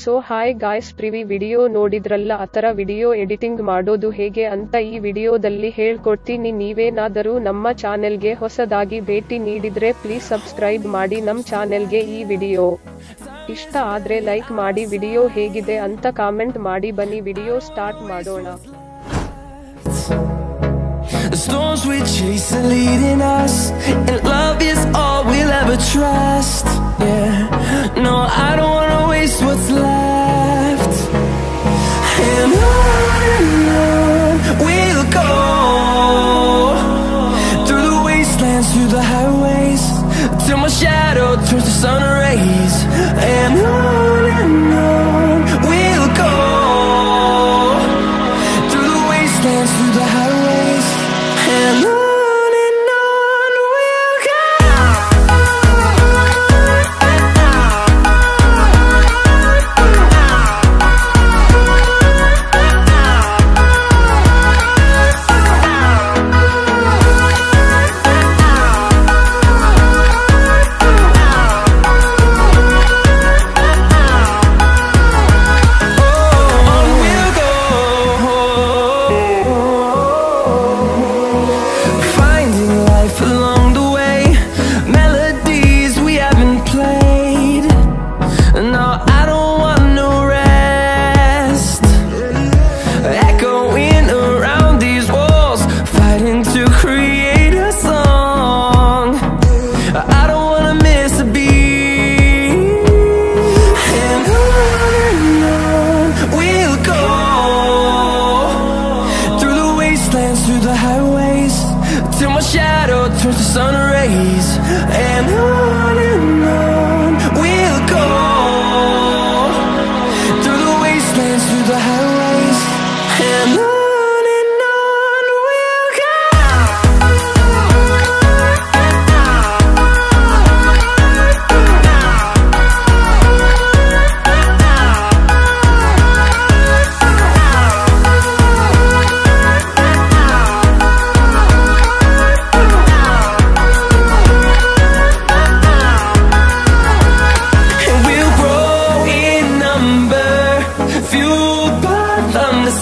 So hi guys, previous video ನೋಡಿದ್ರಲ್ಲ, ಆತರ video editing ಮಾಡೋದು ಹೇಗೆ ಅಂತ ಈ ವಿಡಿಯೋದಲ್ಲಿ ಹೇಳ್ಕೊಡ್ತೀನಿ. ನೀವೇನಾದರೂ ನಮ್ಮ ಚಾನೆಲ್ಗೆ ಹೊಸದಾಗಿ ಭೇಟಿ ನೀಡಿದ್ರೆ ಪ್ಲೀಸ್ ಸಬ್ಸ್ಕ್ರೈಬ್ ಮಾಡಿ ನಮ್ಮ ಚಾನೆಲ್ಗೆ. ಈ ವಿಡಿಯೋ ಇಷ್ಟ ಆದ್ರೆ ಲೈಕ್ ಮಾಡಿ, ವಿಡಿಯೋ ಹೇಗಿದೆ ಅಂತ ಕಾಮೆಂಟ್ ಮಾಡಿ. ಬನ್ನಿ ವಿಡಿಯೋ ಸ್ಟಾರ್ಟ್ ಮಾಡೋಣ. The storms we chase are leading us, and love is all we'll ever trust. Yeah, no, I don't wanna waste what's left. And on we'll go, through the wastelands, through the highways, till my shadow turns to sun rays. And on we'll go, through the wastelands, through the highways, and on we'll go. Through the highways, till my shadow turns to sun rays. And on we'll go, through the wastelands, through the highways, and on we'll go.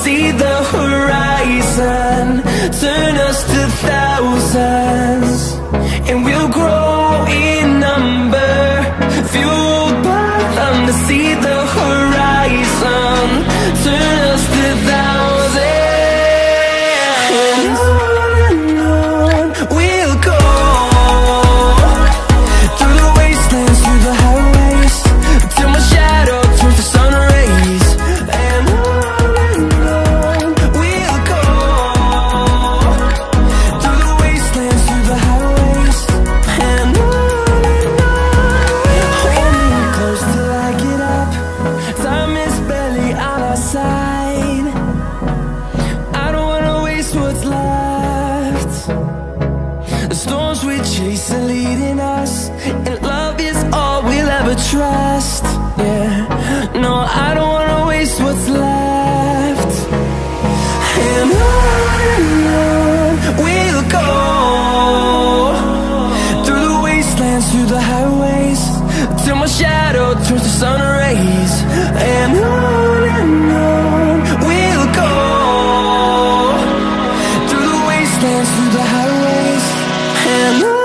See the horizon, turn us to thousands, and we'll grow in number, fueled by them to see the horizon, turn us to thousands, and on we'll go, through the wastelands, through the highways, till my shadow turns to sun rays. And chase are leading us, and love is all we'll ever trust. Yeah, no, I don't wanna waste what's left. And on we'll go, through the wastelands, through the highways, till my shadow turns to sun rays. And on we'll go, through the wastelands, through the highways, and on